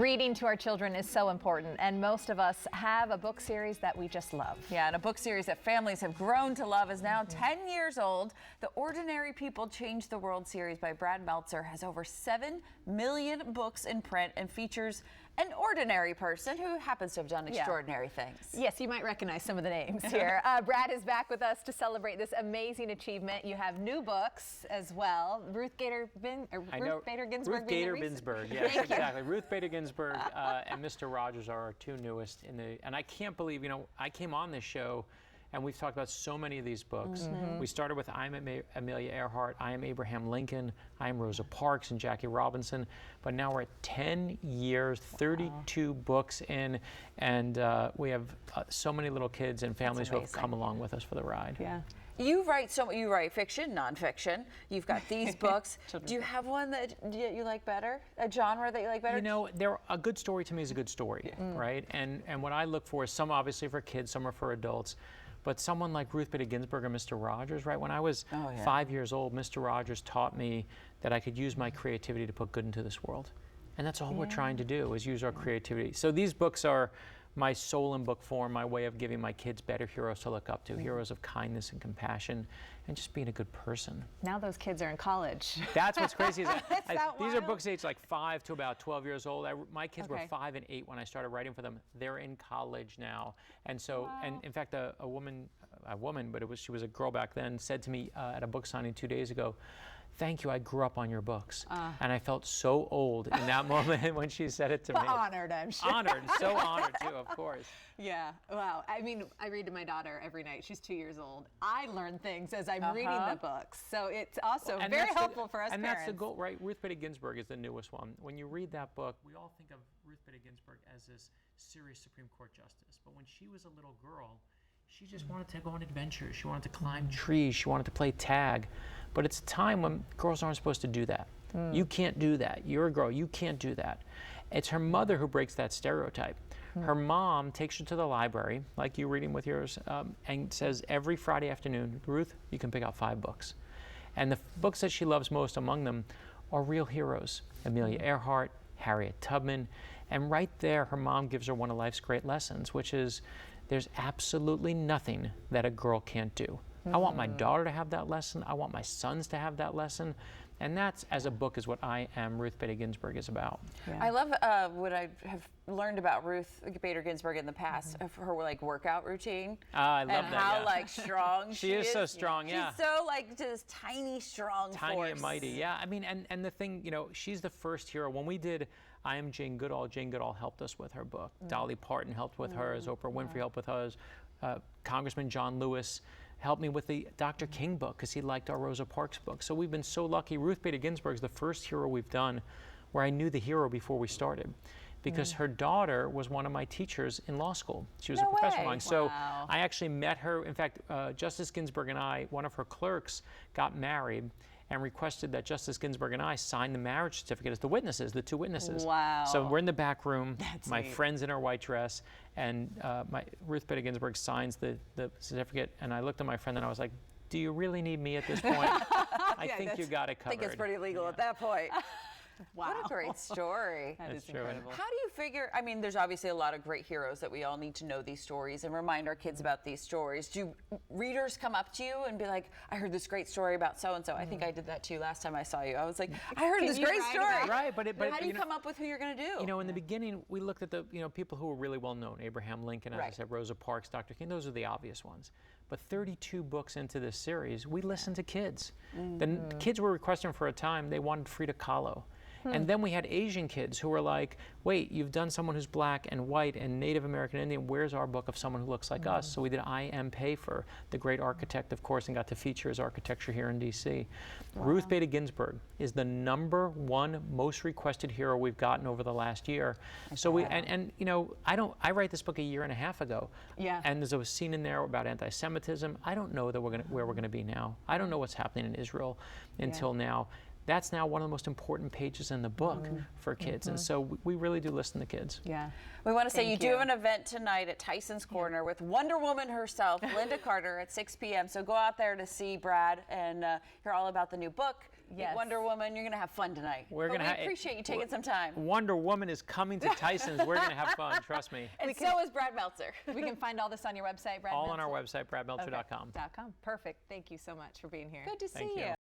Reading to our children is so important, and most of us have a book series that we just love. Yeah, and a book series that families have grown to love is now 10 years old. The Ordinary People Change the World series by Brad Meltzer has over 7 million books in print and features an ordinary person who happens to have done extraordinary things. Yes, you might recognize some of the names here. Brad is back with us to celebrate this amazing achievement. You have new books as well. Ruth Bader Ginsburg. Ruth Bader Ginsburg, yes, exactly. Ruth Bader Ginsburg and Mr. Rogers are our two newest and I can't believe, I came on this show and we've talked about so many of these books. We started with I Am Amelia Earhart, I Am Abraham Lincoln, I Am Rosa Parks and Jackie Robinson, but now we're at 10 years, 32 books in, and we have so many little kids and families who have come along with us for the ride. Yeah. You write fiction, nonfiction. You've got these books. Do you have one that you like better? A genre that you like better? A good story to me is a good story, right? And what I look for is some obviously for kids, some are for adults. But someone like Ruth Bader Ginsburg and Mr. Rogers, right? When I was 5 years old, Mr. Rogers taught me that I could use my creativity to put good into this world. And that's all we're trying to do, is use our creativity. So these books are my soul in book form, my way of giving my kids better heroes to look up to, heroes of kindness and compassion, and just being a good person. Now those kids are in college. That's what's crazy. These are books age like 5 to about 12 years old. My kids were 5 and 8 when I started writing for them. They're in college now. And so, and in fact, a woman, but she was a girl back then, said to me at a book signing 2 days ago, "Thank you, I grew up on your books." And I felt so old in that moment when she said it to me. Honored, I'm sure. Honored, so honored too, of course. Yeah, wow. I mean, I read to my daughter every night. She's 2 years old. I learn things as I'm reading the books. So it's also very helpful for us and parents. that's the goal, right? Ruth Bader Ginsburg is the newest one. When you read that book, we all think of Ruth Bader Ginsburg as this serious Supreme Court justice. But when she was a little girl, she just wanted to go on adventures. She wanted to climb trees. She wanted to play tag. But it's a time when girls aren't supposed to do that. You can't do that. You're a girl. You can't do that. It's her mother who breaks that stereotype. Her mom takes her to the library, like you reading with yours, and says every Friday afternoon, "Ruth, you can pick out 5 books." And the books that she loves most among them are real heroes. Amelia Earhart, Harriet Tubman. And right there, her mom gives her one of life's great lessons, which is there's absolutely nothing that a girl can't do. I want my daughter to have that lesson. I want my sons to have that lesson. And that's, as a book, is what I Am Ruth Bader Ginsburg is about. Yeah. I love what I have learned about Ruth Bader Ginsburg in the past, of her workout routine. I love that. And how strong she is. So strong, yeah. She's so just tiny, strong tiny force. And mighty, yeah. I mean, and the thing, she's the first hero. When we did I Am Jane Goodall helped us with her book. Dolly Parton helped with hers. Oprah Winfrey helped with hers. Congressman John Lewis helped me with the Dr. King book because he liked our Rosa Parks book. So we've been so lucky. Ruth Bader Ginsburg is the first hero we've done where I knew the hero before we started, because her daughter was one of my teachers in law school. She was a professor of mine. So I actually met her. In fact, Justice Ginsburg and I, one of her clerks, got married and requested that Justice Ginsburg and I sign the marriage certificate as the witnesses, the 2 witnesses. Wow. So we're in the back room. That's my neat. friend's in her white dress, and Ruth Bader Ginsburg signs the certificate, and I looked at my friend and I was like, "Do you really need me at this point? I think you got it covered." I think it's pretty legal at that point. Wow. What a great story. That is true. incredible. How do you figure, I mean, there's obviously a lot of great heroes that we all need to know these stories and remind our kids about these stories. Do readers come up to you and be like, "I heard this great story about so-and-so"? I think I did that to you last time I saw you. I was like, "I heard this great story." Right, but how do you come up with who you're going to do? In the beginning, we looked at the people who were really well known. Abraham Lincoln, as I said, Rosa Parks, Dr. King, those are the obvious ones. But 32 books into this series, we listened to kids. The kids were requesting for a time, they wanted Frida Kahlo. And then we had Asian kids who were like, "Wait, you've done someone who's black and white and Native American Indian. Where's our book of someone who looks like us?" So we did I Am Payfer, the great architect, of course, and got to feature his architecture here in D.C. Ruth Bader Ginsburg is the #1 most requested hero we've gotten over the last year. So I write this book a year and a half ago. Yeah. And there's a scene in there about anti-Semitism. I don't know that where we're gonna be now. I don't know what's happening in Israel until now. That's now one of the most important pages in the book for kids. And so we really do listen to kids. Yeah. We want to say you do have an event tonight at Tyson's Corner with Wonder Woman herself, Linda Carter, at 6 p.m. So go out there to see Brad and hear all about the new book, Yes. Wonder Woman. You're going to have fun tonight. We're But gonna we appreciate you taking some time. Wonder Woman is coming to Tyson's. We're going to have fun, trust me. And so is Brad Meltzer. We can find all this on your website, Brad. All on our website, bradmeltzer.com. .com. Perfect. Thank you so much for being here. Good to see Thank you. you.